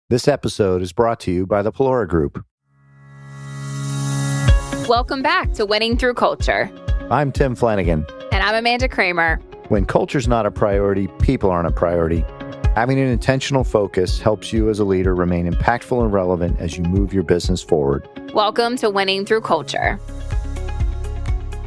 This episode is brought to you by the Pelora Group. Welcome back to Winning Through Culture. I'm Tim Flanagan. And I'm Amanda Kramer. When culture's not a priority, people aren't a priority. Having an intentional focus helps you as a leader remain impactful and relevant as you move your business forward. Welcome to Winning Through Culture.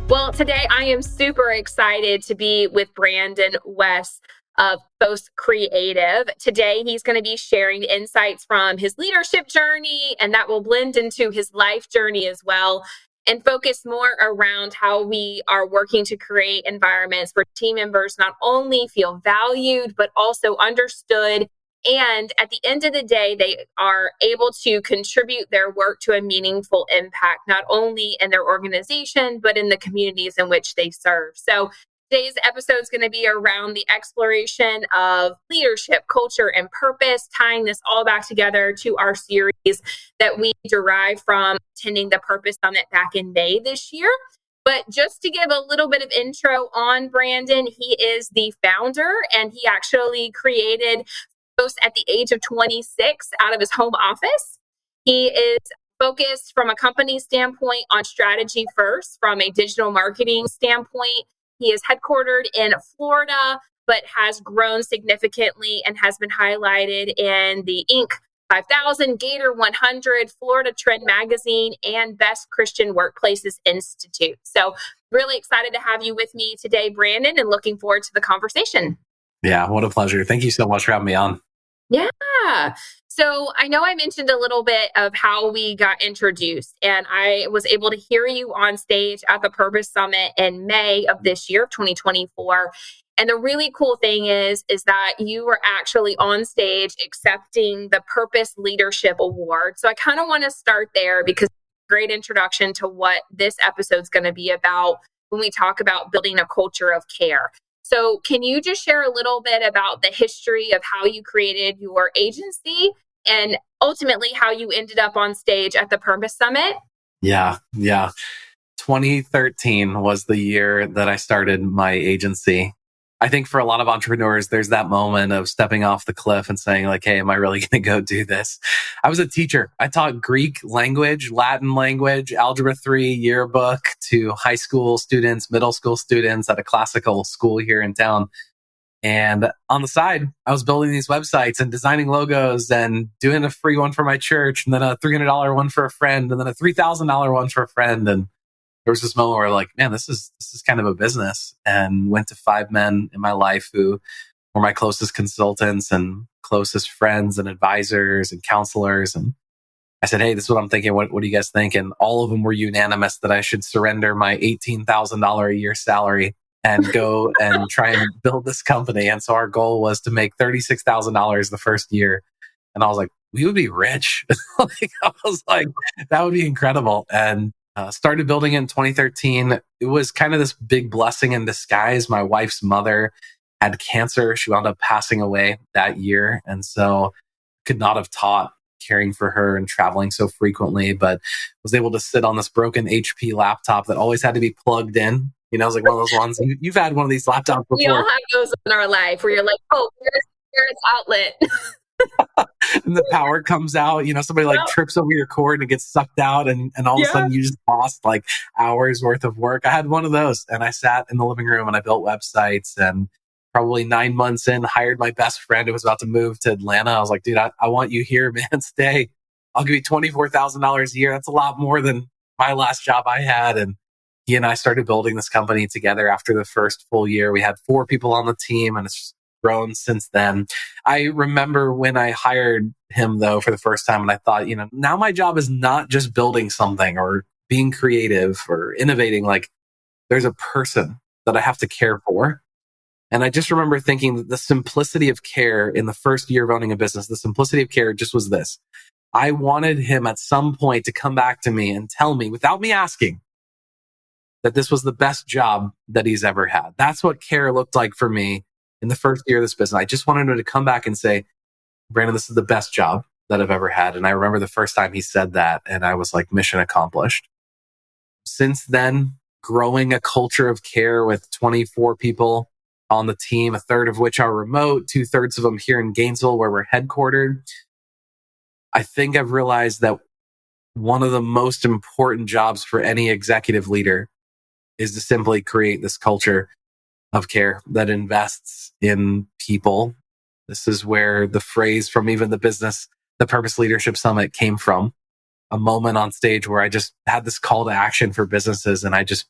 Well, today I am super excited to be with Brandon West of PHOS Creative. Today, he's going to be sharing insights from his leadership journey, and that will blend into his life journey as well, and focus more around how we are working to create environments where team members not only feel valued, but also understood. And at the end of the day, they are able to contribute their work to a meaningful impact, not only in their organization, but in the communities in which they serve. So today's episode is going to be around the exploration of leadership, culture, and purpose, tying this all back together to our series that we derived from attending the Purpose Summit back in May this year. But just to give a little bit of intro on Brandon, he is the founder, and he actually created PHOS at the age of 26 out of his home office. He is focused from a company standpoint on strategy first, from a digital marketing standpoint. He is headquartered in Florida, but has grown significantly and has been highlighted in the Inc. 5000, Gator 100, Florida Trend Magazine, and Best Christian Workplaces Institute. So really excited to have you with me today, Brandon, and looking forward to the conversation. Yeah, what a pleasure. Thank you so much for having me on. Yeah. So I know I mentioned a little bit of how we got introduced, and I was able to hear you on stage at the Purpose Summit in May of this year, 2024. And the really cool thing is that you were actually on stage accepting the Purpose Leadership Award. So I kind of want to start there because it's a great introduction to what this episode is going to be about when we talk about building a culture of care. So can you just share a little bit about the history of how you created your agency and ultimately how you ended up on stage at the Purpose Summit? Yeah. 2013 was the year that I started my agency. I think for a lot of entrepreneurs, there's that moment of stepping off the cliff and saying like, hey, am I really going to go do this? I was a teacher. I taught Greek language, Latin language, Algebra 3 yearbook to high school students, middle school students at a classical school here in town. And on the side, I was building these websites and designing logos and doing a free one for my church and then a $300 one for a friend and then a $3,000 one for a friend. And there was this moment where like, man, this is kind of a business, and went to 5 men in my life who were my closest consultants and closest friends and advisors and counselors. And I said, hey, this is what I'm thinking. What do you guys think? And all of them were unanimous that I should surrender my $18,000 a year salary and go and try and build this company. And so our goal was to make $36,000 the first year. And I was like, we would be rich. I was like, that would be incredible. And started building it in 2013. It was kind of this big blessing in disguise. My wife's mother had cancer. She wound up passing away that year. And so could not have taught caring for her and traveling so frequently, but was able to sit on this broken HP laptop that always had to be plugged in. You know, it was like one of those ones, you've had one of these laptops before. We all have those in our life where you're like, oh, here's outlet. And the power comes out, somebody like trips over your cord and it gets sucked out and all of a sudden you just lost like hours worth of work. I had one of those and I sat in the living room and I built websites, and probably 9 months in, hired my best friend who was about to move to Atlanta. I was like, dude, I want you here, man. Stay. I'll give you $24,000 a year. That's a lot more than my last job I had. And he and I started building this company together. After the first full year, we had 4 people on the team, and it's grown since then. I remember when I hired him though for the first time, and I thought, now my job is not just building something or being creative or innovating. Like there's a person that I have to care for. And I just remember thinking that the simplicity of care in the first year of owning a business, the simplicity of care just was this. I wanted him at some point to come back to me and tell me without me asking that this was the best job that he's ever had. That's what care looked like for me in the first year of this business. I just wanted him to come back and say, Brandon, this is the best job that I've ever had. And I remember the first time he said that, and I was like, mission accomplished. Since then, growing a culture of care with 24 people on the team, a third of which are remote, 2/3 of them here in Gainesville, where we're headquartered. I think I've realized that one of the most important jobs for any executive leader is to simply create this culture of care that invests in people. This is where the phrase from even the Purpose Leadership Summit came from. A moment on stage where I just had this call to action for businesses and I just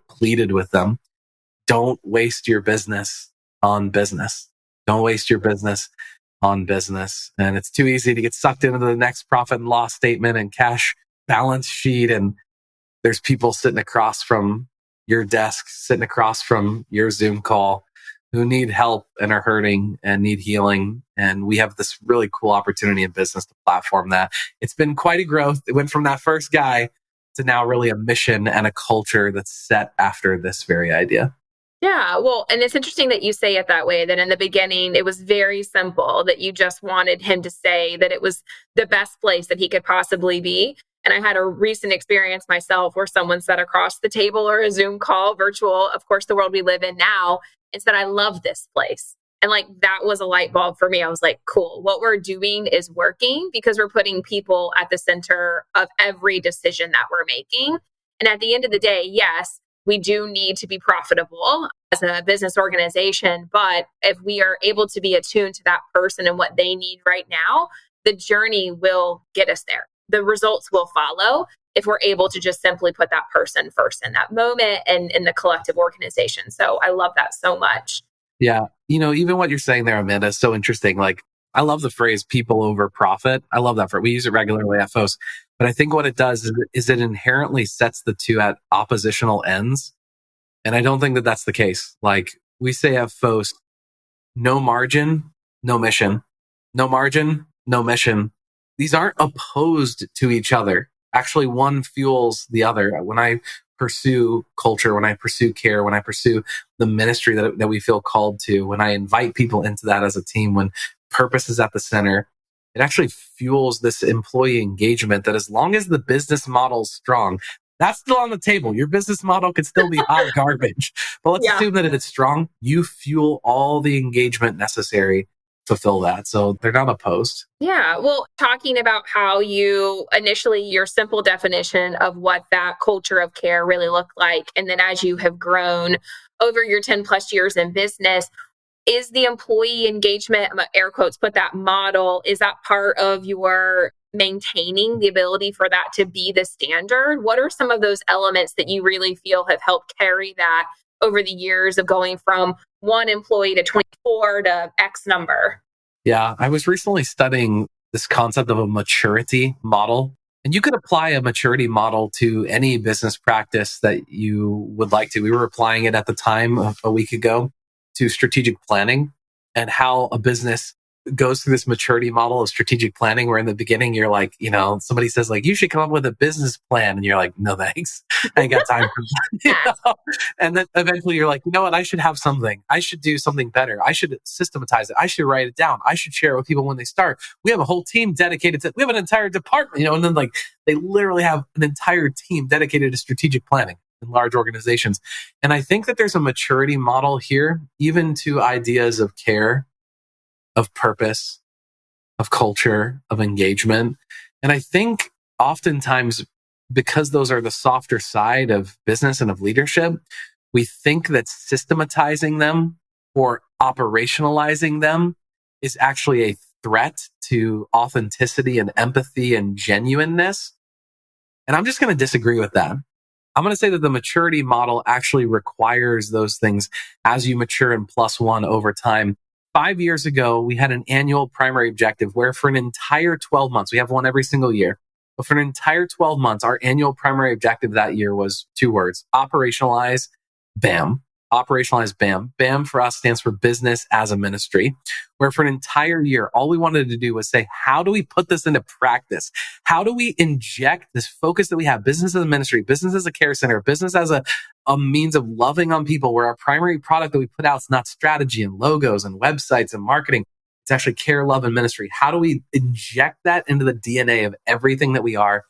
pleaded with them. Don't waste your business on business. Don't waste your business on business. And it's too easy to get sucked into the next profit and loss statement and cash balance sheet. And there's people sitting across from your desk, sitting across from your Zoom call who need help and are hurting and need healing. And we have this really cool opportunity in business to platform that. It's been quite a growth. It went from that first guy to now really a mission and a culture that's set after this very idea. Yeah, well, and it's interesting that you say it that way, that in the beginning, it was very simple, that you just wanted him to say that it was the best place that he could possibly be. And I had a recent experience myself where someone sat across the table or a Zoom call, virtual, of course, the world we live in now, and said, I love this place. And like, that was a light bulb for me. I was like, cool, what we're doing is working because we're putting people at the center of every decision that we're making. And at the end of the day, yes, we do need to be profitable as a business organization. But if we are able to be attuned to that person and what they need right now, the journey will get us there. The results will follow if we're able to just simply put that person first in that moment and in the collective organization. So I love that so much. Yeah. Even what you're saying there, Amanda, is so interesting. Like, I love the phrase people over profit. I love that. We use it regularly at PHOS. But I think what it does is it inherently sets the two at oppositional ends. And I don't think that that's the case. Like we say at PHOS, no margin, no mission. No margin, no mission. These aren't opposed to each other. Actually, one fuels the other. When I pursue culture, when I pursue care, when I pursue the ministry that we feel called to, when I invite people into that as a team, when purpose is at the center, it actually fuels this employee engagement that as long as the business model is strong, that's still on the table. Your business model could still be hot garbage. But let's assume that if it's strong, you fuel all the engagement necessary to fulfill that. So they're not opposed. Yeah. Well, talking about how you initially, your simple definition of what that culture of care really looked like. And then as you have grown over your 10 plus years in business, is the employee engagement, air quotes, put that model, is that part of your maintaining the ability for that to be the standard? What are some of those elements that you really feel have helped carry that over the years of going from one employee to 24 to X number? Yeah, I was recently studying this concept of a maturity model. And you could apply a maturity model to any business practice that you would like to. We were applying it at the time a week ago to strategic planning and how a business goes through this maturity model of strategic planning, where in the beginning, you're like, somebody says like, you should come up with a business plan. And you're like, no, thanks. I ain't got time for that. And then eventually you're like, you know what? I should have something. I should do something better. I should systematize it. I should write it down. I should share it with people when they start. We have a whole team dedicated to, we have an entire department, and then like they literally have an entire team dedicated to strategic planning in large organizations. And I think that there's a maturity model here, even to ideas of care, of purpose, of culture, of engagement. And I think oftentimes, because those are the softer side of business and of leadership, we think that systematizing them or operationalizing them is actually a threat to authenticity and empathy and genuineness. And I'm just going to disagree with that. I'm going to say that the maturity model actually requires those things as you mature and plus one over time. 5 years ago, we had an annual primary objective where for an entire 12 months, we have one every single year, but for an entire 12 months, our annual primary objective that year was 2 words: operationalize, BAM. Operationalize, BAM. BAM for us stands for business as a ministry, where for an entire year, all we wanted to do was say, how do we put this into practice? How do we inject this focus that we have, business as a ministry, business as a care center, business as a means of loving on people, where our primary product that we put out is not strategy and logos and websites and marketing. It's actually care, love, and ministry. How do we inject that into the DNA of everything that we are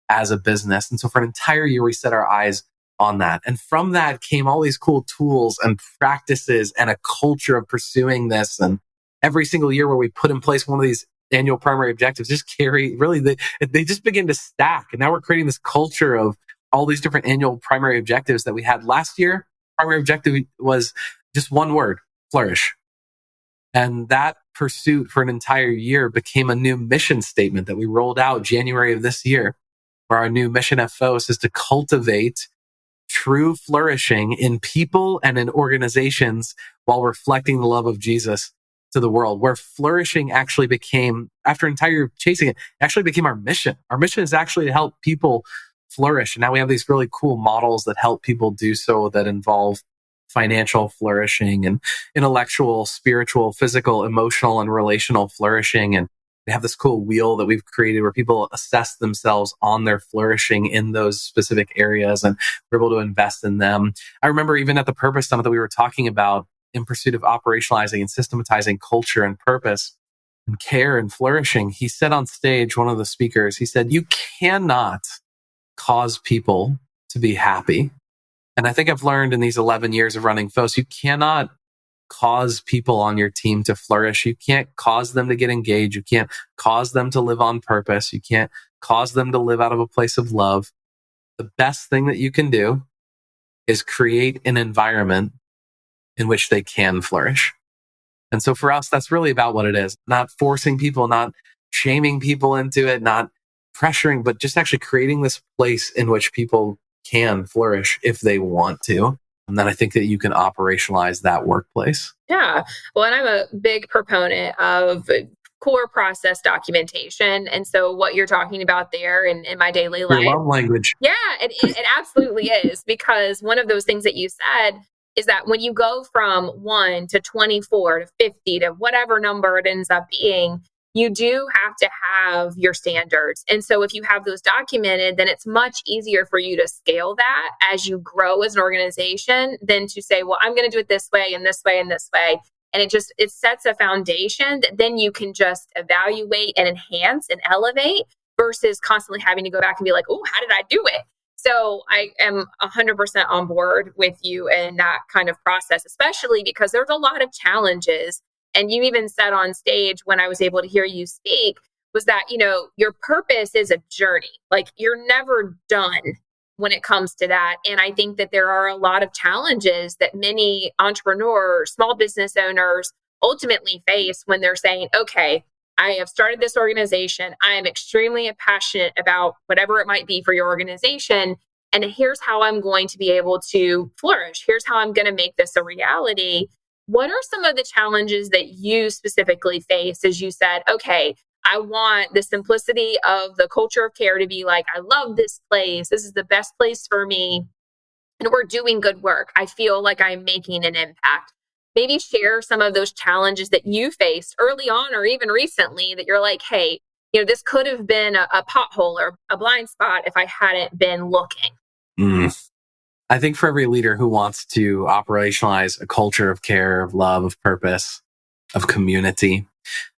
as a business? And so for an entire year, we set our eyes on that. And from that came all these cool tools and practices and a culture of pursuing this. And every single year where we put in place one of these annual primary objectives just carry really, they just begin to stack. And now we're creating this culture of all these different annual primary objectives that we had last year. Primary objective was just one word: flourish. And that pursuit for an entire year became a new mission statement that we rolled out January of this year, where our new mission at PHOS is to cultivate true flourishing in people and in organizations while reflecting the love of Jesus to the world, where flourishing actually became, after an entire year of chasing it, actually became our mission. Our mission is actually to help people flourish. And now we have these really cool models that help people do so, that involve financial flourishing and intellectual, spiritual, physical, emotional, and relational flourishing. And we have this cool wheel that we've created where people assess themselves on their flourishing in those specific areas, and we're able to invest in them. I remember even at the Purpose Summit that we were talking about, in pursuit of operationalizing and systematizing culture and purpose and care and flourishing, he said on stage, one of the speakers, he said, "You cannot cause people to be happy." And I think I've learned in these 11 years of running PHOS, you cannot cause people on your team to flourish. You can't cause them to get engaged. You can't cause them to live on purpose. You can't cause them to live out of a place of love. The best thing that you can do is create an environment in which they can flourish. And so for us, that's really about what it is. Not forcing people, not shaming people into it, not pressuring, but just actually creating this place in which people can flourish if they want to. And then I think that you can operationalize that workplace. Yeah. Well, and I'm a big proponent of core process documentation. And so what you're talking about there in my daily life. Your love language. Yeah, it absolutely is. Because one of those things that you said is that when you go from 1 to 24 to 50 to whatever number it ends up being, you do have to have your standards. And so if you have those documented, then it's much easier for you to scale that as you grow as an organization than to say, well, I'm going to do it this way and this way and this way. And it sets a foundation that then you can just evaluate and enhance and elevate versus constantly having to go back and be like, oh, how did I do it? So I am 100% on board with you in that kind of process, especially because there's a lot of challenges. And you even said on stage when I was able to hear you speak was that, your purpose is a journey. Like you're never done when it comes to that. And I think that there are a lot of challenges that many entrepreneurs, small business owners ultimately face when they're saying, okay, I have started this organization. I am extremely passionate about whatever it might be for your organization. And here's how I'm going to be able to flourish. Here's how I'm going to make this a reality. What are some of the challenges that you specifically face as you said, okay, I want the simplicity of the culture of care to be like, I love this place. This is the best place for me. And we're doing good work. I feel like I'm making an impact. Maybe share some of those challenges that you faced early on or even recently that you're like, hey, this could have been a pothole or a blind spot if I hadn't been looking. I think for every leader who wants to operationalize a culture of care, of love, of purpose, of community,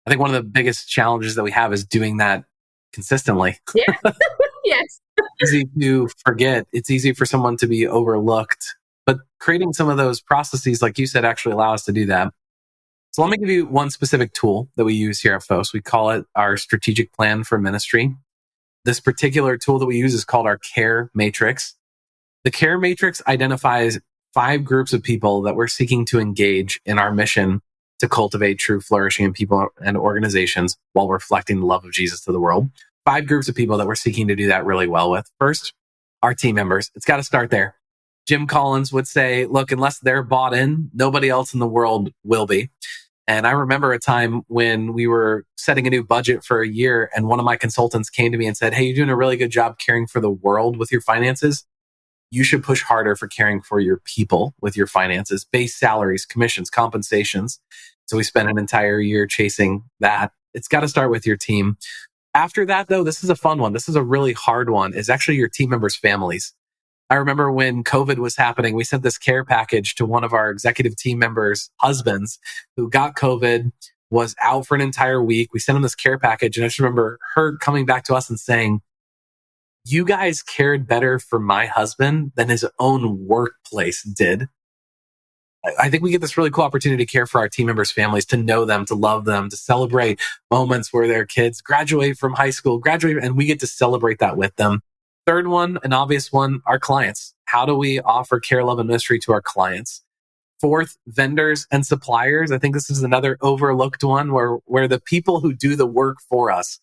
I think one of the biggest challenges that we have is doing that consistently. Yeah. Yes. It's easy to forget. It's easy for someone to be overlooked. But creating some of those processes, like you said, actually allow us to do that. So let me give you one specific tool that we use here at PHOS. We call it our strategic plan for ministry. This particular tool that we use is called our care matrix. The care matrix identifies 5 groups of people that we're seeking to engage in our mission to cultivate true flourishing in people and organizations while reflecting the love of Jesus to the world. 5 groups of people that we're seeking to do that really well with. First, our team members. It's got to start there. Jim Collins would say, look, unless they're bought in, nobody else in the world will be. And I remember a time when we were setting a new budget for a year, and one of my consultants came to me and said, hey, you're doing a really good job caring for the world with your finances. You should push harder for caring for your people with your finances, base salaries, commissions, compensations. So we spent an entire year chasing that. It's got to start with your team. After that, though, this is a fun one. This is a really hard one. It's actually your team members' families. I remember when COVID was happening, we sent this care package to one of our executive team members' husbands who got COVID, was out for an entire week. We sent him this care package. And I just remember her coming back to us and saying, you guys cared better for my husband than his own workplace did. I think we get this really cool opportunity to care for our team members' families, to know them, to love them, to celebrate moments where their kids graduate from high school, and we get to celebrate that with them. Third one, an obvious one, our clients. How do we offer care, love, and ministry to our clients? Fourth, vendors and suppliers. I think this is another overlooked one where the people who do the work for us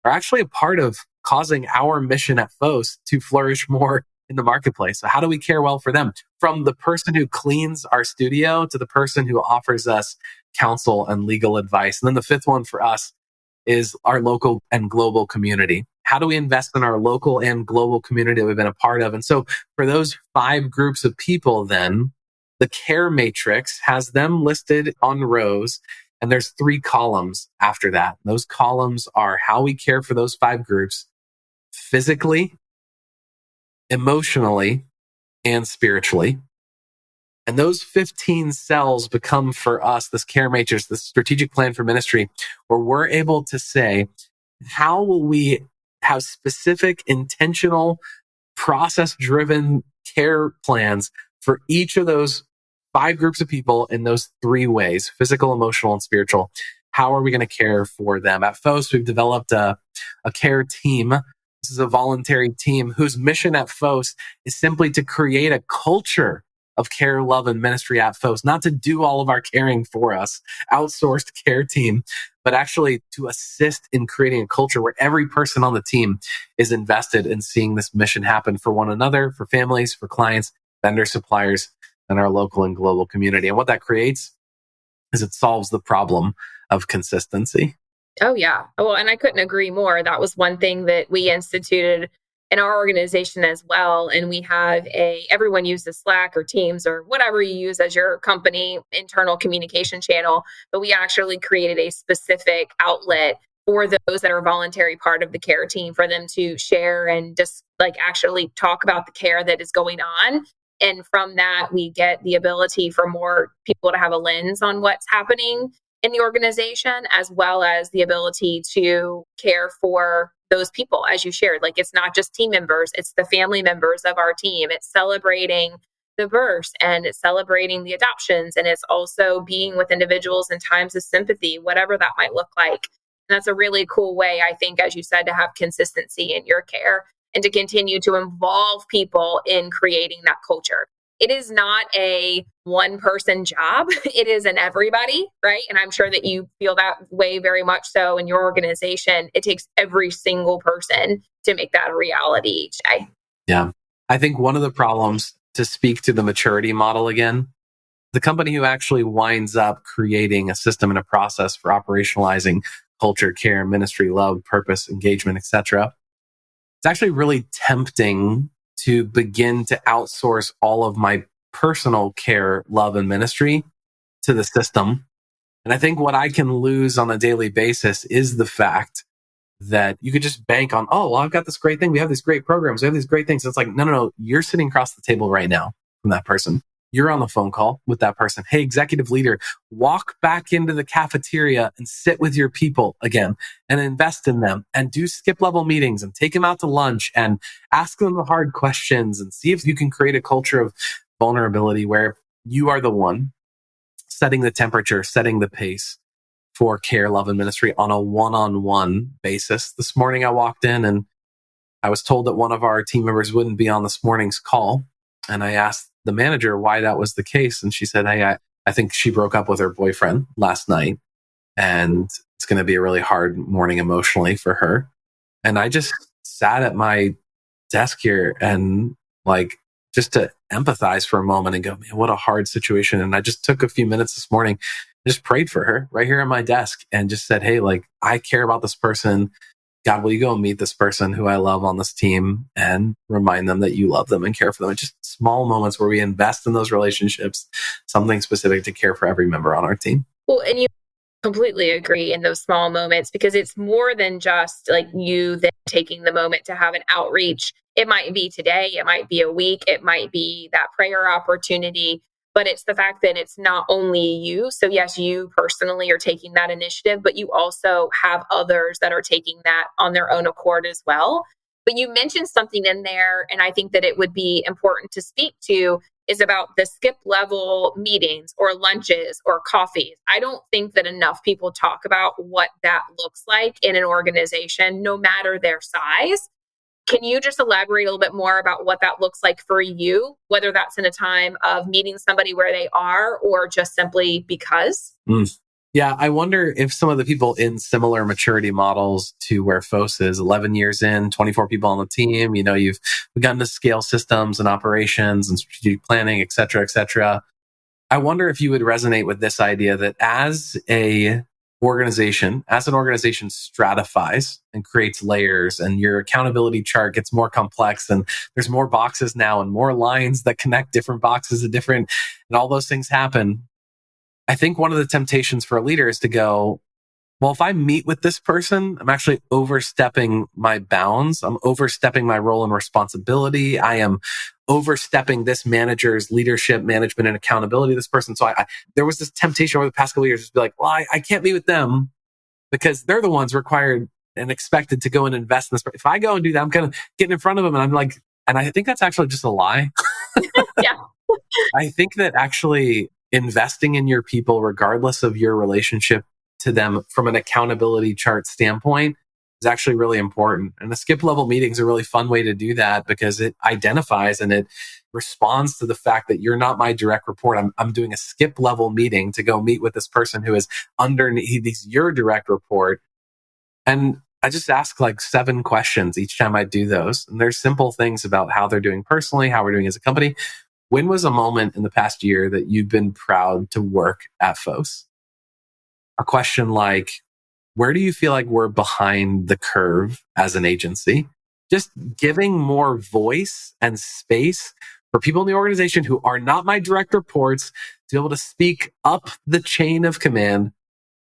are actually a part of causing our mission at PHOS to flourish more in the marketplace. So how do we care well for them? From the person who cleans our studio to the person who offers us counsel and legal advice. And then the fifth one for us is our local and global community. How do we invest in our local and global community that we've been a part of? And so for those 5 groups of people, then the care matrix has them listed on rows, and there's 3 columns after that. Those columns are how we care for those 5 groups physically, emotionally, and spiritually. And those 15 cells become for us this care matrix, this strategic plan for ministry, where we're able to say, how will we have specific, intentional, process-driven care plans for each of those 5 groups of people in those 3 ways, physical, emotional, and spiritual. How are we going to care for them? At PHOS, we've developed a care team. This is a voluntary team whose mission at PHOS is simply to create a culture of care, love, and ministry at PHOS, not to do all of our caring for us, outsourced care team, but actually to assist in creating a culture where every person on the team is invested in seeing this mission happen for one another, for families, for clients, vendors, suppliers, and our local and global community. And what that creates is it solves the problem of consistency. Oh, yeah. Well, and I couldn't agree more. That was one thing that we instituted in our organization as well. And we have everyone uses Slack or Teams or whatever you use as your company internal communication channel. But we actually created a specific outlet for those that are voluntary part of the care team for them to share and just actually talk about the care that is going on. And from that, we get the ability for more people to have a lens on what's happening in the organization, as well as the ability to care for those people, as you shared. It's not just team members, it's the family members of our team. It's celebrating the births and it's celebrating the adoptions. And it's also being with individuals in times of sympathy, whatever that might look like. And that's a really cool way, I think, as you said, to have consistency in your care and to continue to involve people in creating that culture. It is not a one-person job. It is an everybody, right? And I'm sure that you feel that way very much so in your organization. It takes every single person to make that a reality each day. Yeah. I think one of the problems, to speak to the maturity model again, the company who actually winds up creating a system and a process for operationalizing culture, care, ministry, love, purpose, engagement, etc., it's actually really tempting to begin to outsource all of my personal care, love, and ministry to the system. And I think what I can lose on a daily basis is the fact that you could just bank on, oh, well, I've got this great thing. We have these great programs. We have these great things. It's like, no. You're sitting across the table right now from that person. You're on the phone call with that person. Hey, executive leader, walk back into the cafeteria and sit with your people again and invest in them and do skip level meetings and take them out to lunch and ask them the hard questions and see if you can create a culture of vulnerability where you are the one setting the temperature, setting the pace for care, love, and ministry on a one-on-one basis. This morning I walked in and I was told that one of our team members wouldn't be on this morning's call. And I asked the manager why that was the case. And she said, hey, I think she broke up with her boyfriend last night and it's going to be a really hard morning emotionally for her. And I just sat at my desk here and just to empathize for a moment and go, man, what a hard situation. And I just took a few minutes this morning, just prayed for her right here at my desk and just said, hey, I care about this person. God, will you go and meet this person who I love on this team and remind them that you love them and care for them? It's just small moments where we invest in those relationships, something specific to care for every member on our team. Well, and you completely agree in those small moments because it's more than just you then taking the moment to have an outreach. It might be today, it might be a week, it might be that prayer opportunity, but it's the fact that it's not only you. So yes, you personally are taking that initiative, but you also have others that are taking that on their own accord as well. But you mentioned something in there, and I think that it would be important to speak to, is about the skip level meetings or lunches or coffees. I don't think that enough people talk about what that looks like in an organization, no matter their size. Can you just elaborate a little bit more about what that looks like for you, whether that's in a time of meeting somebody where they are or just simply because? Yeah, I wonder if some of the people in similar maturity models to where PHOS is 11 years in, 24 people on the team, you've begun to scale systems and operations and strategic planning, et cetera, et cetera. I wonder if you would resonate with this idea that as an organization stratifies and creates layers and your accountability chart gets more complex and there's more boxes now and more lines that connect different boxes and all those things happen. I think one of the temptations for a leader is to go, well, if I meet with this person, I'm actually overstepping my bounds. I'm overstepping my role and responsibility. I am overstepping this manager's leadership, management, and accountability of this person. So there was this temptation over the past couple of years to be like, well, I can't meet with them because they're the ones required and expected to go and invest in this. If I go and do that, I'm kind of getting in front of them and I'm like, and I think that's actually just a lie. Yeah. I think that actually investing in your people, regardless of your relationship to them from an accountability chart standpoint, is actually really important. And the skip level meeting is a really fun way to do that because it identifies and it responds to the fact that you're not my direct report. I'm doing a skip level meeting to go meet with this person who is underneath your direct report. And I just ask like 7 questions each time I do those. And there's simple things about how they're doing personally, how we're doing as a company. When was a moment in the past year that you've been proud to work at PHOS? A question like, where do you feel like we're behind the curve as an agency? Just giving more voice and space for people in the organization who are not my direct reports to be able to speak up the chain of command,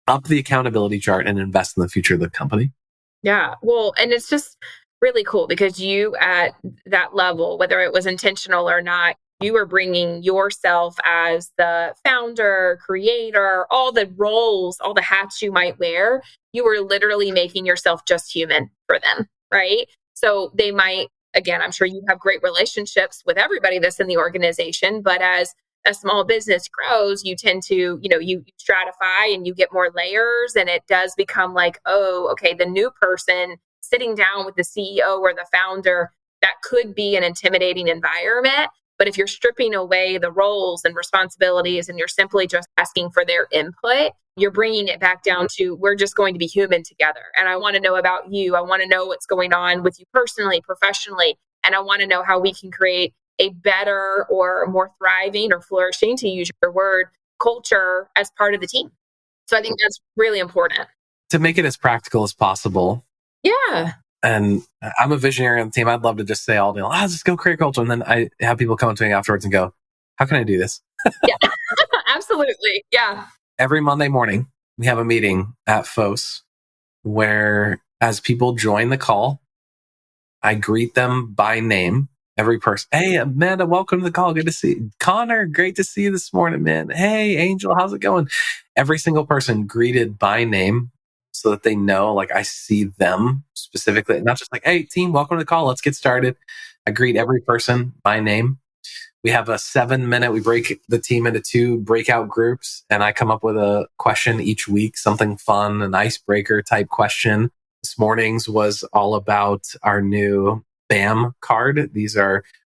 up the accountability chart, and invest in the future of the company. Yeah. Well, and it's just really cool because you at that level, whether it was intentional or not, you were bringing yourself as the founder, creator, all the roles, all the hats you might wear. You were literally making yourself just human for them, right? So they might, again, I'm sure you have great relationships with everybody that's in the organization, but as a small business grows, you tend to, you stratify and you get more layers and it does become like, oh, okay, the new person sitting down with the CEO or the founder, that could be an intimidating environment. But if you're stripping away the roles and responsibilities and you're simply just asking for their input, you're bringing it back down to we're just going to be human together. And I want to know about you. I want to know what's going on with you personally, professionally. And I want to know how we can create a better or more thriving or flourishing, to use your word, culture as part of the team. So I think that's really important. To make it as practical as possible. Yeah. And I'm a visionary on the team. I'd love to just say all day, let's just go create culture. And then I have people come to me afterwards and go, how can I do this? Yeah, absolutely. Yeah. Every Monday morning, we have a meeting at PHOS where as people join the call, I greet them by name. Every person. Hey, Amanda, welcome to the call. Good to see you. Connor, great to see you this morning, man. Hey, Angel, how's it going? Every single person greeted by name so that they know, like, I see them specifically, not just like, hey, team, welcome to the call. Let's get started. I greet every person by name. We have a 7-minute, we break the team into 2 breakout groups, and I come up with a question each week, something fun, an icebreaker type question. This morning's was all about our new BAM card. We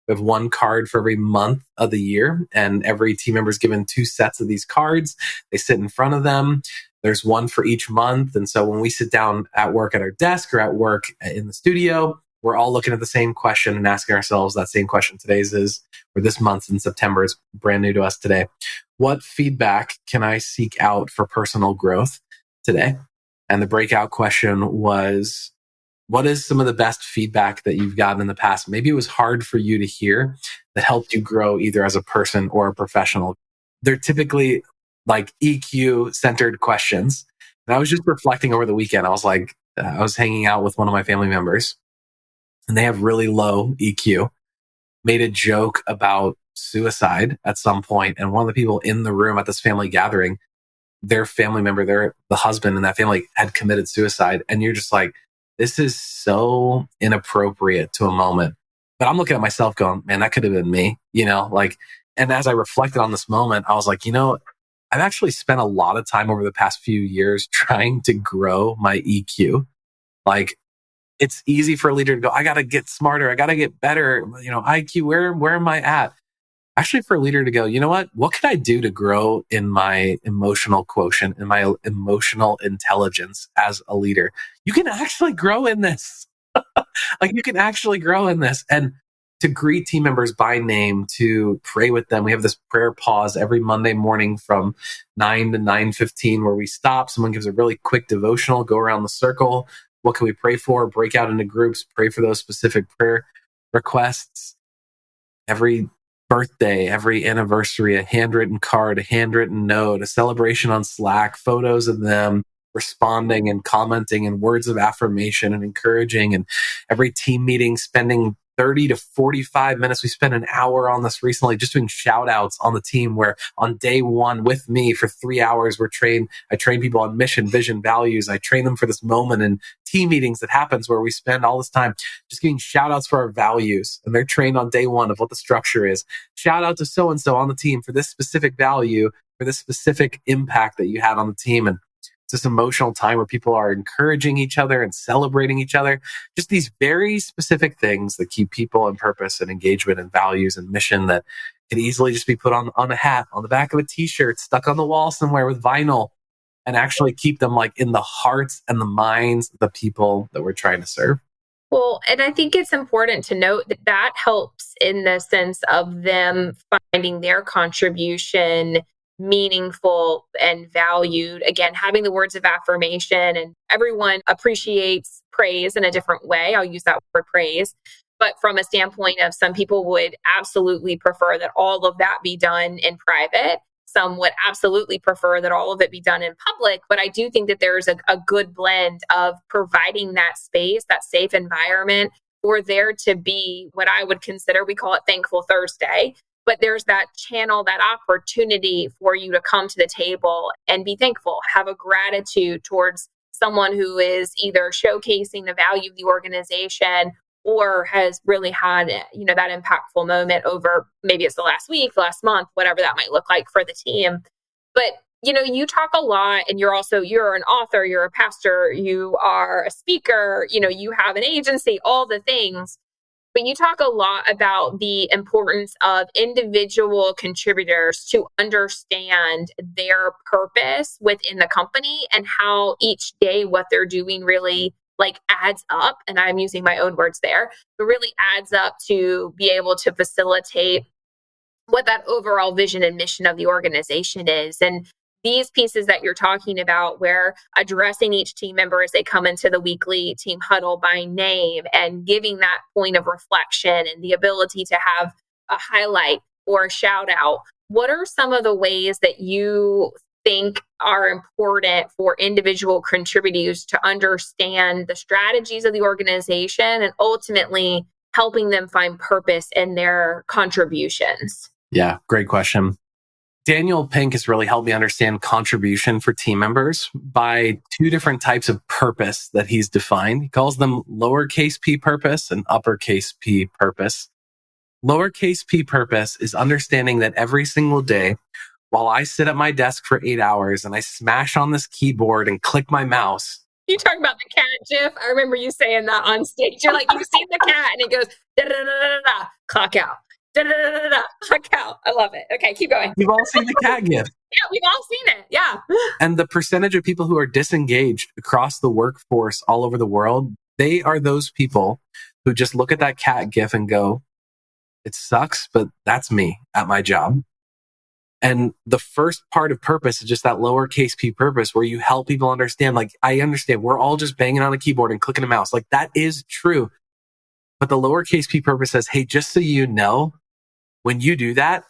have 1 card for every month of the year, and every team member is given 2 sets of these cards. They sit in front of them. There's 1 for each month. And so when we sit down at work at our desk or at work in the studio, we're all looking at the same question and asking ourselves that same question. Today's is, or this month's in September, is brand new to us today. What feedback can I seek out for personal growth today? And the breakout question was, what is some of the best feedback that you've gotten in the past? Maybe it was hard for you to hear that helped you grow either as a person or a professional. They're typically like EQ centered questions. And I was just reflecting over the weekend. I was like, I was hanging out with one of my family members and they have really low EQ, made a joke about suicide at some point. And one of the people in the room at this family gathering, their family member, the husband in that family had committed suicide. And you're just like, this is so inappropriate to a moment. But I'm looking at myself going, man, that could have been me, And as I reflected on this moment, I was like, I've actually spent a lot of time over the past few years trying to grow my EQ. Like, it's easy for a leader to go, I got to get smarter. I got to get better. IQ, where am I at? Actually, for a leader to go, you know what can I do to grow in my emotional quotient, in my emotional intelligence as a leader? You can actually grow in this. Like, you can actually grow in this. And to greet team members by name, to pray with them. We have this prayer pause every Monday morning from 9 to 9:15 where we stop. Someone gives a really quick devotional, go around the circle. What can we pray for? Break out into groups, pray for those specific prayer requests. Every birthday, every anniversary, a handwritten card, a handwritten note, a celebration on Slack, photos of them responding and commenting and words of affirmation and encouraging. And every team meeting, spending 30 to 45 minutes. We spent an hour on this recently, just doing shout outs on the team, where on day one with me for 3 hours, I train people on mission, vision, values. I train them for this moment in team meetings that happens where we spend all this time just giving shout outs for our values. And they're trained on day one of what the structure is. Shout out to so-and-so on the team for this specific value, for this specific impact that you had on the team. And it's this emotional time where people are encouraging each other and celebrating each other. Just these very specific things that keep people in purpose and engagement and values and mission that could easily just be put on a hat, on the back of a t-shirt, stuck on the wall somewhere with vinyl, and actually keep them like in the hearts and the minds of the people that we're trying to serve. Well, and I think it's important to note that that helps in the sense of them finding their contribution meaningful and valued. Again, having the words of affirmation, and everyone appreciates praise in a different way. I'll use that word praise. But from a standpoint of, some people would absolutely prefer that all of that be done in private. Some would absolutely prefer that all of it be done in public. But I do think that there's a good blend of providing that space, that safe environment for there to be what I would consider, we call it Thankful Thursday. But there's that channel, that opportunity for you to come to the table and be thankful, have a gratitude towards someone who is either showcasing the value of the organization or has really had, that impactful moment over, maybe it's the last week, the last month, whatever that might look like for the team. But, you talk a lot, and you're an author, you're a pastor, you are a speaker, you have an agency, all the things. But you talk a lot about the importance of individual contributors to understand their purpose within the company and how each day what they're doing really adds up. And I'm using my own words there, but really adds up to be able to facilitate what that overall vision and mission of the organization is. And these pieces that you're talking about, where addressing each team member as they come into the weekly team huddle by name and giving that point of reflection and the ability to have a highlight or a shout out. What are some of the ways that you think are important for individual contributors to understand the strategies of the organization and ultimately helping them find purpose in their contributions? Yeah, great question. Daniel Pink has really helped me understand contribution for team members by two different types of purpose that he's defined. He calls them lowercase p purpose and uppercase p purpose. Lowercase p purpose is understanding that every single day, while I sit at my desk for 8 hours and I smash on this keyboard and click my mouse. You talking about the cat gif? I remember you saying that on stage. You're like, you've seen the cat and it goes, da-da-da-da-da, clock out. Da-da-da-da-da, clock out. I love it. Okay, keep going. You've all seen the cat gif. Yeah, we've all seen it. Yeah. And the percentage of people who are disengaged across the workforce all over the world, they are those people who just look at that cat gif and go, it sucks, but that's me at my job. And the first part of purpose is just that lowercase p purpose, where you help people understand, I understand we're all just banging on a keyboard and clicking a mouse. That is true. But the lowercase p purpose says, hey, just so you know, when you do that,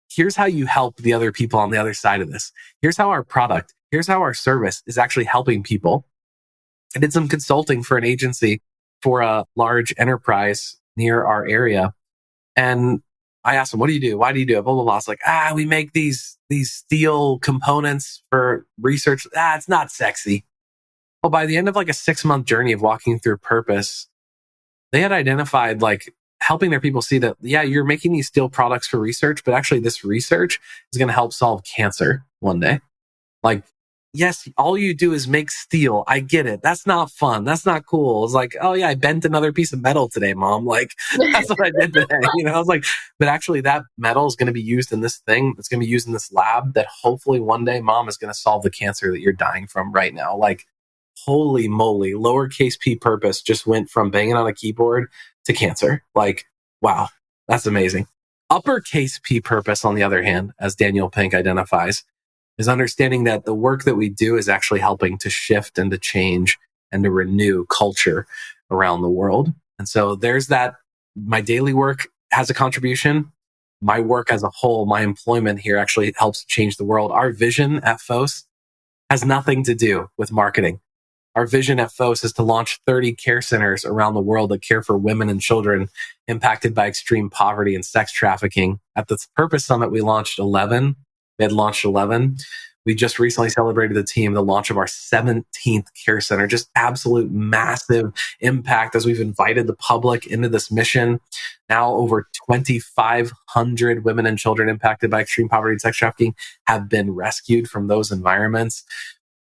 here's how you help the other people on the other side of this. Here's how our product, here's how our service is actually helping people. I did some consulting for an agency for a large enterprise near our area. And I asked them, what do you do? Why do you do it? Blah, blah, blah. It's we make these steel components for research. It's not sexy. Well, by the end of a 6-month journey of walking through purpose, they had identified helping their people see that, yeah, you're making these steel products for research, but actually this research is going to help solve cancer one day. Like, yes, all you do is make steel. I get it. That's not fun. That's not cool. It's like, oh yeah, I bent another piece of metal today, mom. Like, that's what I did today. I was like, but actually that metal is going to be used in this thing. It's going to be used in this lab that hopefully one day mom is going to solve the cancer that you're dying from right now. Like, holy moly, lowercase p purpose just went from banging on a keyboard to cancer. Like, wow, that's amazing. Uppercase p purpose, on the other hand, as Daniel Pink identifies, is understanding that the work that we do is actually helping to shift and to change and to renew culture around the world. And so there's that. My daily work has a contribution. My work as a whole, my employment here actually helps change the world. Our vision at PHOS has nothing to do with marketing. Our vision at PHOS is to launch 30 care centers around the world that care for women and children impacted by extreme poverty and sex trafficking. At the Purpose Summit, we launched 11. We had launched 11. We just recently celebrated the launch of our 17th care center. Just absolute massive impact as we've invited the public into this mission. Now over 2,500 women and children impacted by extreme poverty and sex trafficking have been rescued from those environments.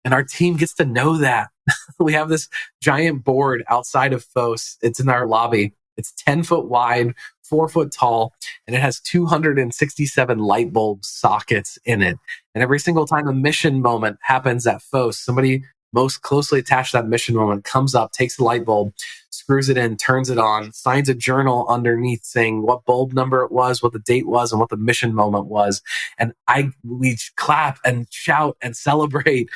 And our team gets to know that. We have this giant board outside of PHOS. It's in our lobby. It's 10 foot wide, 4 foot tall, and it has 267 light bulb sockets in it. And every single time a mission moment happens at PHOS, somebody most closely attached to that mission moment comes up, takes the light bulb, screws it in, turns it on, signs a journal underneath saying what bulb number it was, what the date was, and what the mission moment was. And we clap and shout and celebrate.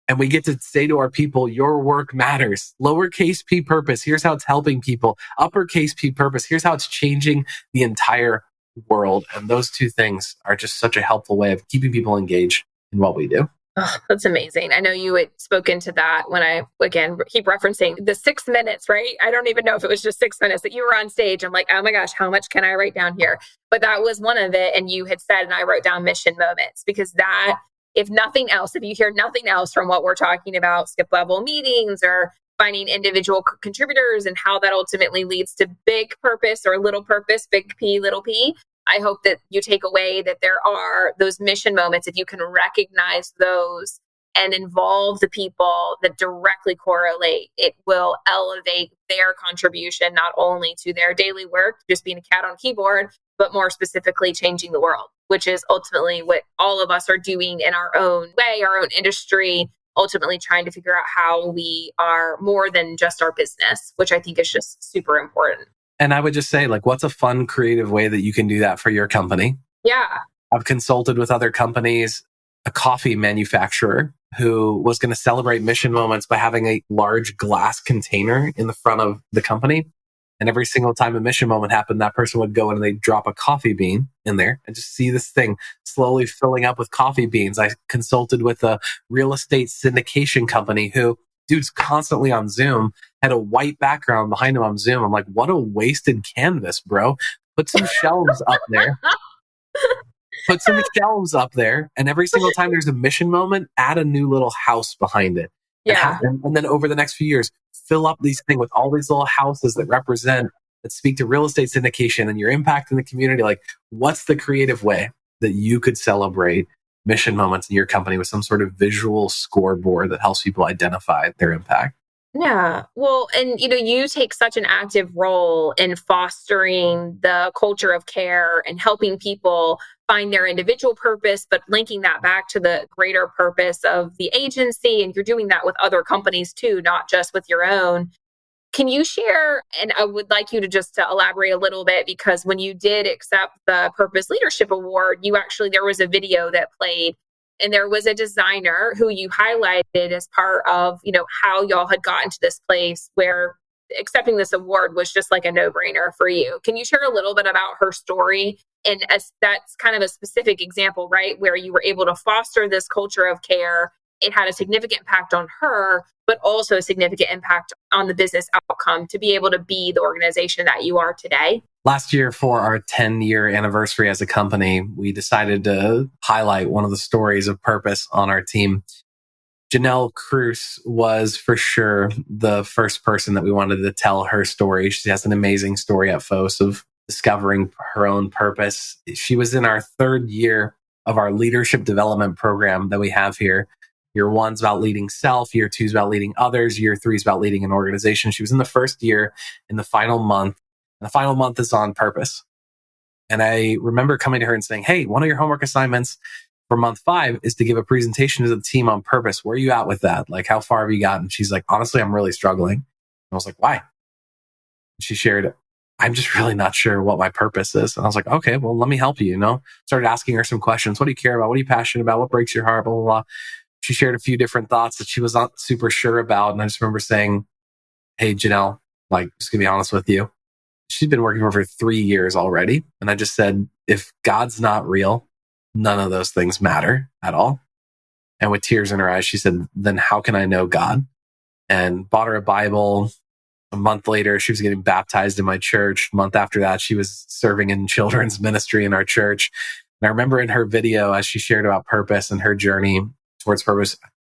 And we get to say to our people, your work matters. Lowercase p purpose, here's how it's helping people. Uppercase p purpose, here's how it's changing the entire world. And those two things are just such a helpful way of keeping people engaged in what we do. Oh, that's amazing. I know you had spoken to that when I, again, keep referencing the 6 minutes, right? I don't even know if it was just 6 minutes that you were on stage. I'm like, oh my gosh, how much can I write down here? But that was one of it. And you had said, and I wrote down mission moments, because that, if nothing else, if you hear nothing else from what we're talking about, skip level meetings or finding individual contributors and how that ultimately leads to big purpose or little purpose, big P, little p, I hope that you take away that there are those mission moments. If you can recognize those and involve the people that directly correlate, it will elevate their contribution, not only to their daily work, just being a cat on a keyboard, but more specifically changing the world, which is ultimately what all of us are doing in our own way, our own industry, ultimately trying to figure out how we are more than just our business, which I think is just super important. And I would just say, like, what's a fun, creative way that you can do that for your company? Yeah. I've consulted with other companies, a coffee manufacturer who was going to celebrate mission moments by having a large glass container in the front of the company. And every single time a mission moment happened, that person would go in and they'd drop a coffee bean in there and just see this thing slowly filling up with coffee beans. I consulted with a real estate syndication company who, dude's constantly on Zoom, had a white background behind him on Zoom. I'm like, what a wasted canvas, bro. Put some shelves up there. Put some shelves up there. And every single time there's a mission moment, add a new little house behind it. Yeah. And then over the next few years, fill up these things with all these little houses that speak to real estate syndication and your impact in the community. Like, what's the creative way that you could celebrate mission moments in your company with some sort of visual scoreboard that helps people identify their impact? Yeah. Well, and you take such an active role in fostering the culture of care and helping people find their individual purpose, but linking that back to the greater purpose of the agency. And you're doing that with other companies too, not just with your own. Can you share, and I would like you to just elaborate a little bit, because when you did accept the Purpose Leadership Award, there was a video that played, and there was a designer who you highlighted as part of, how y'all had gotten to this place where accepting this award was just like a no-brainer for you. Can you share a little bit about her story? And that's kind of a specific example, right? Where you were able to foster this culture of care. It had a significant impact on her, but also a significant impact on the business outcome to be able to be the organization that you are today. Last year, for our 10-year anniversary as a company, we decided to highlight one of the stories of purpose on our team. Janelle Cruz was for sure the first person that we wanted to tell her story. She has an amazing story at PHOS of discovering her own purpose. She was in our third year of our leadership development program that we have here. Year one's about leading self. Year two's about leading others. Year three's about leading an organization. She was in the first year in the final month. And the final month is on purpose. And I remember coming to her and saying, hey, one of your homework assignments for month 5 is to give a presentation to the team on purpose. Where are you at with that? Like, how far have you gotten? She's like, honestly, I'm really struggling. And I was like, why? She shared, I'm just really not sure what my purpose is. And I was like, okay, well, let me help you, Started asking her some questions. What do you care about? What are you passionate about? What breaks your heart? Blah, blah, blah. She shared a few different thoughts that she was not super sure about. And I just remember saying, hey, Janelle, just to be honest with you, she's been working for 3 years already. And I just said, if God's not real, none of those things matter at all. And with tears in her eyes, she said, then how can I know God? And bought her a Bible. A month later, she was getting baptized in my church. A month after that, she was serving in children's ministry in our church. And I remember in her video, as she shared about purpose and her journey towards purpose,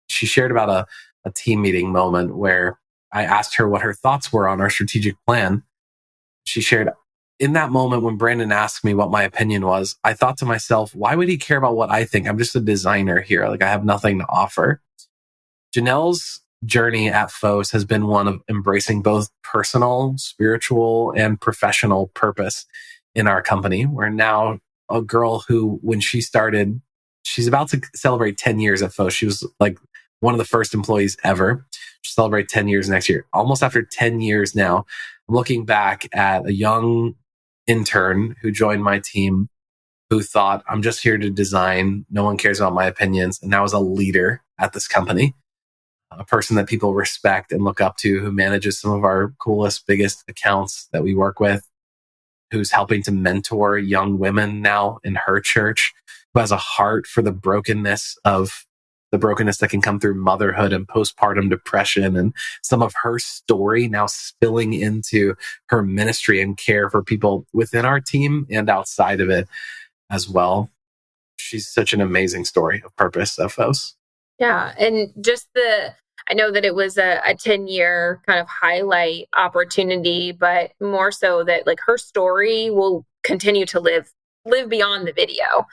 she shared about a team meeting moment where I asked her what her thoughts were on our strategic plan. She shared, in that moment when Brandon asked me what my opinion was, I thought to myself, why would he care about what I think? I'm just a designer here. I have nothing to offer. Janelle's journey at PHOS has been one of embracing both personal, spiritual, and professional purpose in our company. We're now a girl who, when she started, she's about to celebrate 10 years at PHOS. She was one of the first employees ever. She'll celebrate 10 years next year. Almost after 10 years now, I'm looking back at a young intern who joined my team who thought, I'm just here to design. No one cares about my opinions. And now is a leader at this company, a person that people respect and look up to, who manages some of our coolest, biggest accounts that we work with, who's helping to mentor young women now in her church, who has a heart for the brokenness that can come through motherhood and postpartum depression, and some of her story now spilling into her ministry and care for people within our team and outside of it as well. She's such an amazing story of purpose at PHOS. Yeah. And just I know that it was a 10-year kind of highlight opportunity, but more so that her story will continue to live beyond the video.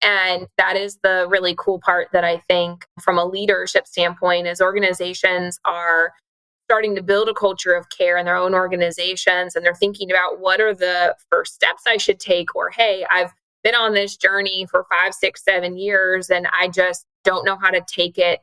And that is the really cool part that I think from a leadership standpoint, as organizations are starting to build a culture of care in their own organizations, and they're thinking about what are the first steps I should take, or, hey, I've been on this journey for 5, 6, 7 years, and I just don't know how to take it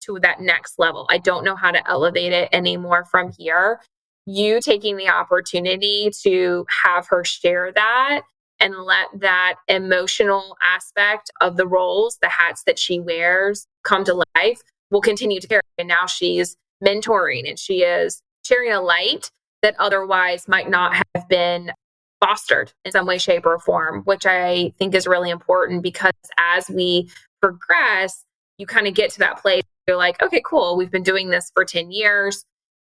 to that next level. I don't know how to elevate it anymore from here. You taking the opportunity to have her share that and let that emotional aspect of the roles, the hats that she wears, come to life will continue to carry. And now she's mentoring and she is sharing a light that otherwise might not have been fostered in some way, shape, or form, which I think is really important, because as we progress, you kind of get to that place where you're like, okay, cool. We've been doing this for 10 years.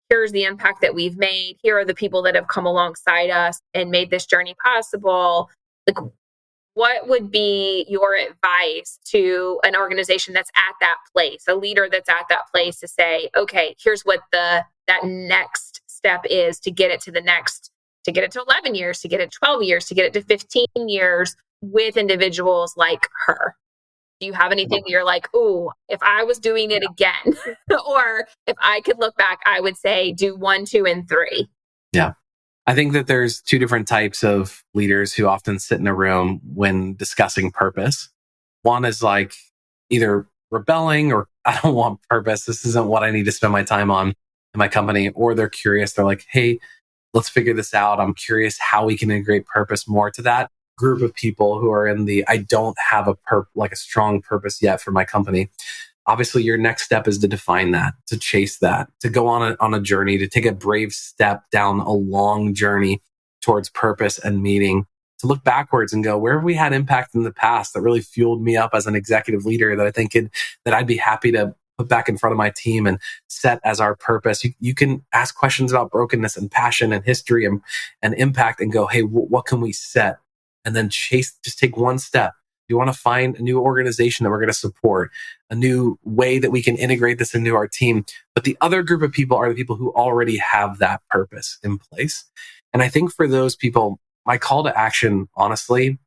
Here's the impact that we've made. Here are the people that have come alongside us and made this journey possible. What would be your advice to an organization that's at that place, a leader that's at that place, to say, okay, here's what that next step is to get it to to get it to 11 years, to get it to 12 years, to get it to 15 years with individuals like her? Do you have anything that you're like, oh, if I was doing it again, or if I could look back, I would say do 1, 2, and 3? Yeah. I think that there's 2 different types of leaders who often sit in a room when discussing purpose. One is either rebelling or, I don't want purpose. This isn't what I need to spend my time on in my company. Or they're curious. They're like, hey, let's figure this out. I'm curious how we can integrate purpose more to that group of people who are in I don't have a strong purpose yet for my company. Obviously, your next step is to define that, to chase that, to go on a journey, to take a brave step down a long journey towards purpose and meaning, to look backwards and go, where have we had impact in the past that really fueled me up as an executive leader that I think that I'd be happy to put back in front of my team and set as our purpose. You can ask questions about brokenness and passion and history and impact and go, hey, what can we set? And then just take one step. You want to find a new organization that we're going to support, a new way that we can integrate this into our team. But the other group of people are the people who already have that purpose in place. And I think for those people, my call to action, honestly,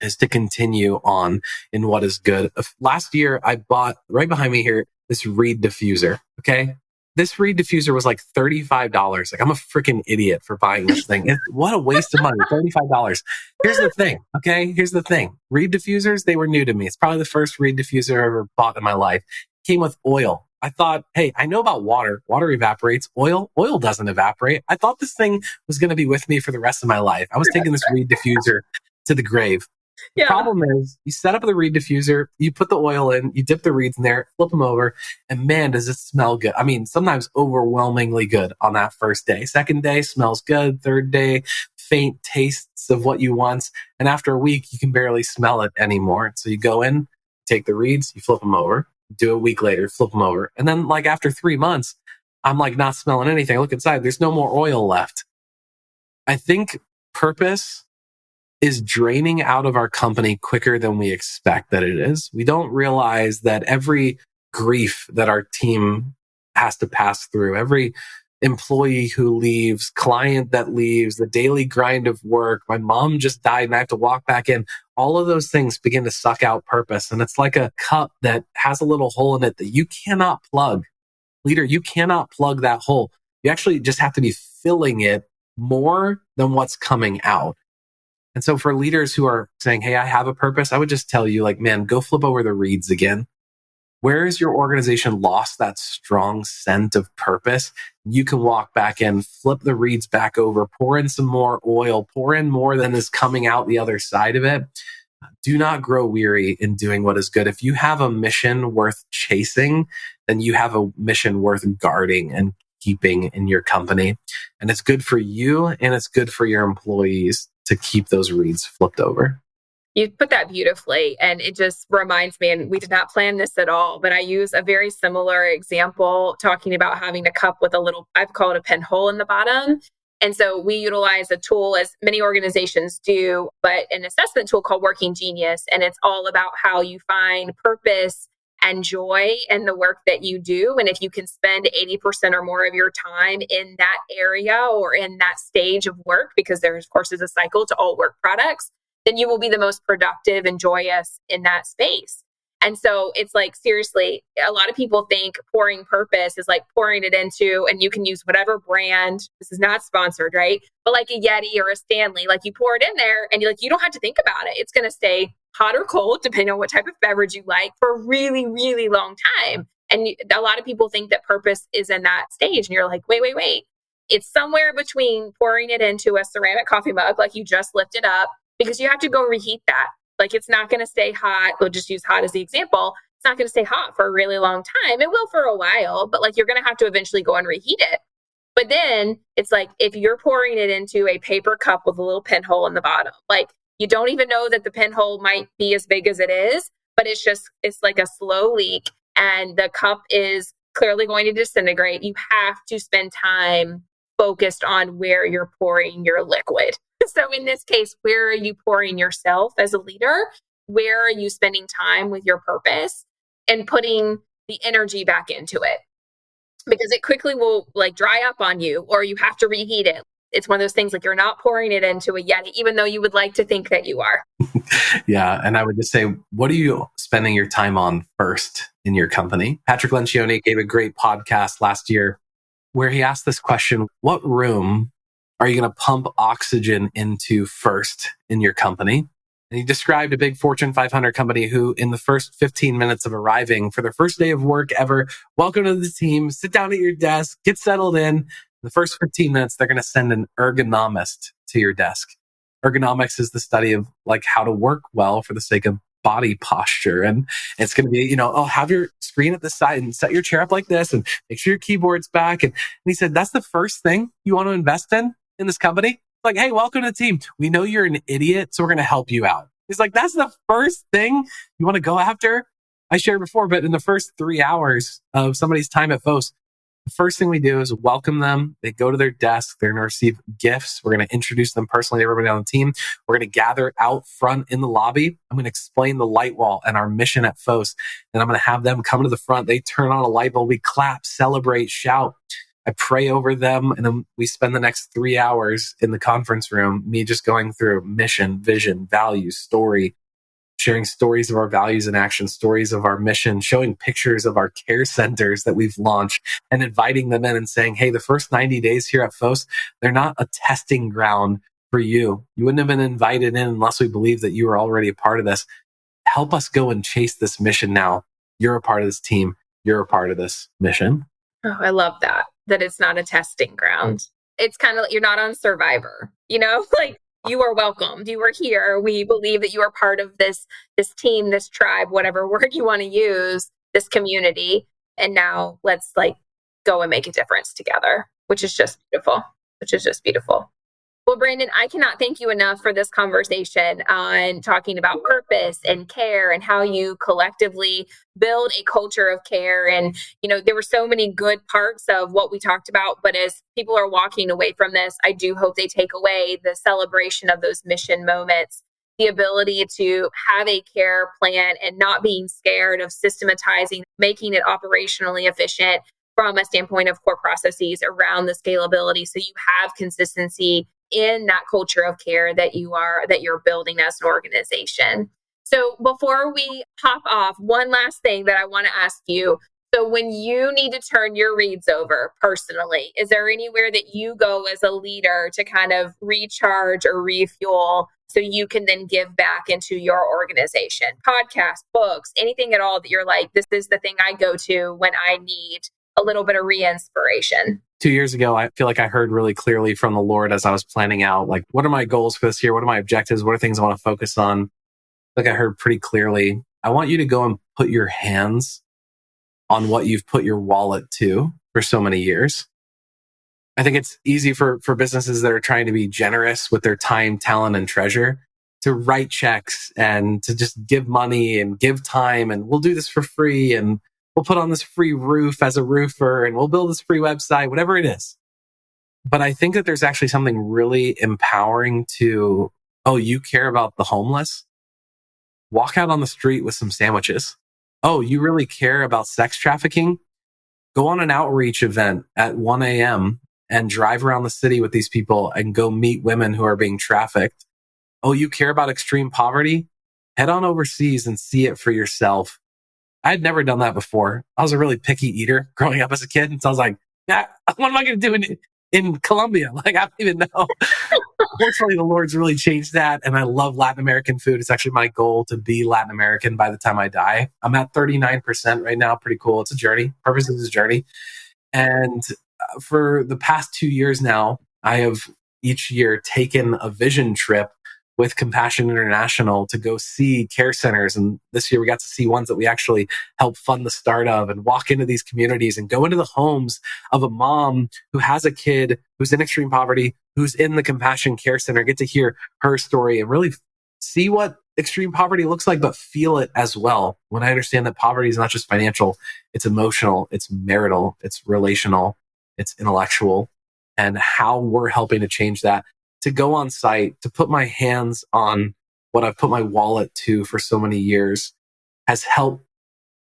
is to continue on in what is good. Last year, I bought right behind me here, this reed diffuser. Okay. This reed diffuser was like $35. Like, I'm a freaking idiot for buying this thing. What a waste of money. $35. Here's the thing. Okay. Here's the thing. Reed diffusers, they were new to me. It's probably the first reed diffuser I ever bought in my life. Came with oil. I thought, hey, I know about water. Water evaporates. Oil doesn't evaporate. I thought this thing was going to be with me for the rest of my life. I was taking this reed diffuser to the grave. The problem is, you set up the reed diffuser, you put the oil in, you dip the reeds in there, flip them over, and man, does it smell good. I mean, sometimes overwhelmingly good on that first day. Second day, smells good. Third day, faint tastes of what you want. And after a week, you can barely smell it anymore. So you go in, take the reeds, you flip them over, do a week later, flip them over. And then like after 3 months, I'm like not smelling anything. I look inside, there's no more oil left. I think purpose is draining out of our company quicker than we expect that it is. We don't realize that every grief that our team has to pass through, every employee who leaves, client that leaves, the daily grind of work, my mom just died and I have to walk back in, all of those things begin to suck out purpose. And it's like a cup that has a little hole in it that you cannot plug. Leader, you cannot plug that hole. You actually just have to be filling it more than what's coming out. And so for leaders who are saying, hey, I have a purpose, I would just tell you, like, man, go flip over the reeds again. Where has your organization lost that strong scent of purpose? You can walk back in, flip the reeds back over, pour in some more oil, pour in more than is coming out the other side of it. Do not grow weary in doing what is good. If you have a mission worth chasing, then you have a mission worth guarding and keeping in your company. And it's good for you and it's good for your employees to keep those reeds flipped over. You put that beautifully. And it just reminds me, and we did not plan this at all, but I use a very similar example talking about having a cup with a little, I've called it a pinhole in the bottom. And so we utilize a tool, as many organizations do, but an assessment tool called Working Genius. And it's all about how you find purpose and joy in the work that you do. And if you can spend 80% or more of your time in that area or in that stage of work, because there, of course, is a cycle to all work products, then you will be the most productive and joyous in that space. And so it's like, seriously, a lot of people think pouring purpose is like pouring it into, and you can use whatever brand. This is not sponsored, right? But like a Yeti or a Stanley, like you pour it in there and you don't have to think about it. It's going to stay hot or cold, depending on what type of beverage you like, for a really, really long time. And a lot of people think that purpose is in that stage. And you're like, wait. It's somewhere between pouring it into a ceramic coffee mug, like you just lifted up, because you have to go reheat that. Like, it's not going to stay hot. We'll just use hot as the example. It's not going to stay hot for a really long time. It will for a while, but like you're going to have to eventually go and reheat it. But then it's like, if you're pouring it into a paper cup with a little pinhole in the bottom, like you don't even know that the pinhole might be as big as it is, but it's like a slow leak and the cup is clearly going to disintegrate. You have to spend time focused on where you're pouring your liquid. So in this case, where are you pouring yourself as a leader? Where are you spending time with your purpose and putting the energy back into it? Because it quickly will like dry up on you, or you have to reheat it. It's one of those things like you're not pouring it into a Yeti, even though you would like to think that you are. Yeah. And I would just say, what are you spending your time on first in your company? Patrick Lencioni gave a great podcast last year where he asked this question: what room are you going to pump oxygen into first in your company? And he described a big Fortune 500 company who, in the first 15 minutes of arriving for their first day of work ever, welcome to the team, sit down at your desk, get settled in. In the first 15 minutes, they're going to send an ergonomist to your desk. Ergonomics is the study of like how to work well for the sake of body posture. And it's going to be, have your screen at the side and set your chair up like this and make sure your keyboard's back. And he said, that's the first thing you want to invest in this company. Like, hey, welcome to the team. We know you're an idiot, so we're going to help you out. He's like, that's the first thing you want to go after. I shared before, but in the first 3 hours of somebody's time at PHOS, The first thing we do is welcome them. They go to their desk. They're going to receive gifts. We're going to introduce them personally to everybody on the team. We're going to gather out front in the lobby. I'm going to explain the light wall and our mission at PHOS. And I'm going to have them come to the front. They turn on a light bulb. We clap, celebrate, shout. I pray over them. And then we spend the next 3 hours in the conference room, me just going through mission, vision, values, story, sharing stories of our values and action, stories of our mission, showing pictures of our care centers that we've launched, and inviting them in and saying, hey, the first 90 days here at PHOS, they're not a testing ground for you. You wouldn't have been invited in unless we believed that you were already a part of this. Help us go and chase this mission now. You're a part of this team. You're a part of this mission. Oh, I love that it's not a testing ground. It's kind of like you're not on Survivor, like you are welcomed. You are here. We believe that you are part of this team, this tribe, whatever word you want to use, this community. And now let's go and make a difference together, which is just beautiful. Well, Brandon, I cannot thank you enough for this conversation on talking about purpose and care and how you collectively build a culture of care. And, there were so many good parts of what we talked about, but as people are walking away from this, I do hope they take away the celebration of those mission moments, the ability to have a care plan and not being scared of systematizing, making it operationally efficient from a standpoint of core processes around the scalability. So you have consistency in that culture of care that you're building as an organization. So before we hop off, one last thing that I want to ask you. So when you need to turn your reads over personally, is there anywhere that you go as a leader to kind of recharge or refuel so you can then give back into your organization? Podcasts, books, anything at all that you're like, this is the thing I go to when I need a little bit of re-inspiration? 2 years ago, I feel like I heard really clearly from the Lord as I was planning out, what are my goals for this year? What are my objectives? What are things I want to focus on? I heard pretty clearly, I want you to go and put your hands on what you've put your wallet to for so many years. I think it's easy for businesses that are trying to be generous with their time, talent, and treasure to write checks and to just give money and give time. And we'll do this for free. And we'll put on this free roof as a roofer and we'll build this free website, whatever it is. But I think that there's actually something really empowering to, oh, you care about the homeless? Walk out on the street with some sandwiches. Oh, you really care about sex trafficking? Go on an outreach event at 1 a.m. and drive around the city with these people and go meet women who are being trafficked. Oh, you care about extreme poverty? Head on overseas and see it for yourself. I had never done that before. I was a really picky eater growing up as a kid. And so I was like, yeah, what am I going to do in Colombia? I don't even know. Fortunately, the Lord's really changed that. And I love Latin American food. It's actually my goal to be Latin American by the time I die. I'm at 39% right now. Pretty cool. It's a journey. Purpose is a journey. And for the past 2 years now, I have each year taken a vision trip with Compassion International to go see care centers. And this year we got to see ones that we actually help fund the start of and walk into these communities and go into the homes of a mom who has a kid who's in extreme poverty, who's in the Compassion Care Center, get to hear her story and really see what extreme poverty looks like, but feel it as well. When I understand that poverty is not just financial, it's emotional, it's marital, it's relational, it's intellectual, and how we're helping to change that. To go on site, to put my hands on what I've put my wallet to for so many years has helped.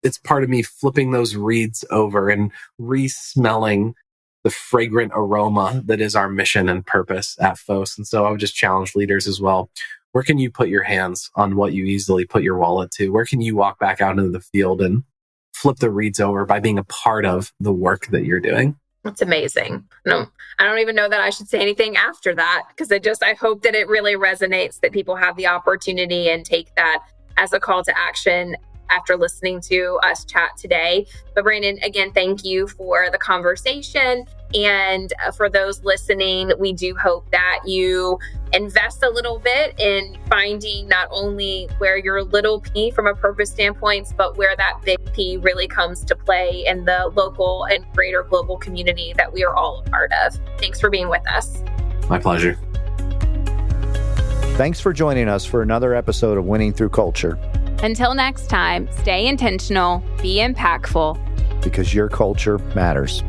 It's part of me flipping those reeds over and re-smelling the fragrant aroma that is our mission and purpose at PHOS. And so I would just challenge leaders as well. Where can you put your hands on what you easily put your wallet to? Where can you walk back out into the field and flip the reeds over by being a part of the work that you're doing? That's amazing. No, I don't even know that I should say anything after that because I hope that it really resonates, that people have the opportunity and take that as a call to action after listening to us chat today. But Brandon, again, thank you for the conversation. And for those listening, we do hope that you invest a little bit in finding not only where your little P from a purpose standpoint, but where that big P really comes to play in the local and greater global community that we are all a part of. Thanks for being with us. My pleasure. Thanks for joining us for another episode of Winning Through Culture. Until next time, stay intentional, be impactful, because your culture matters.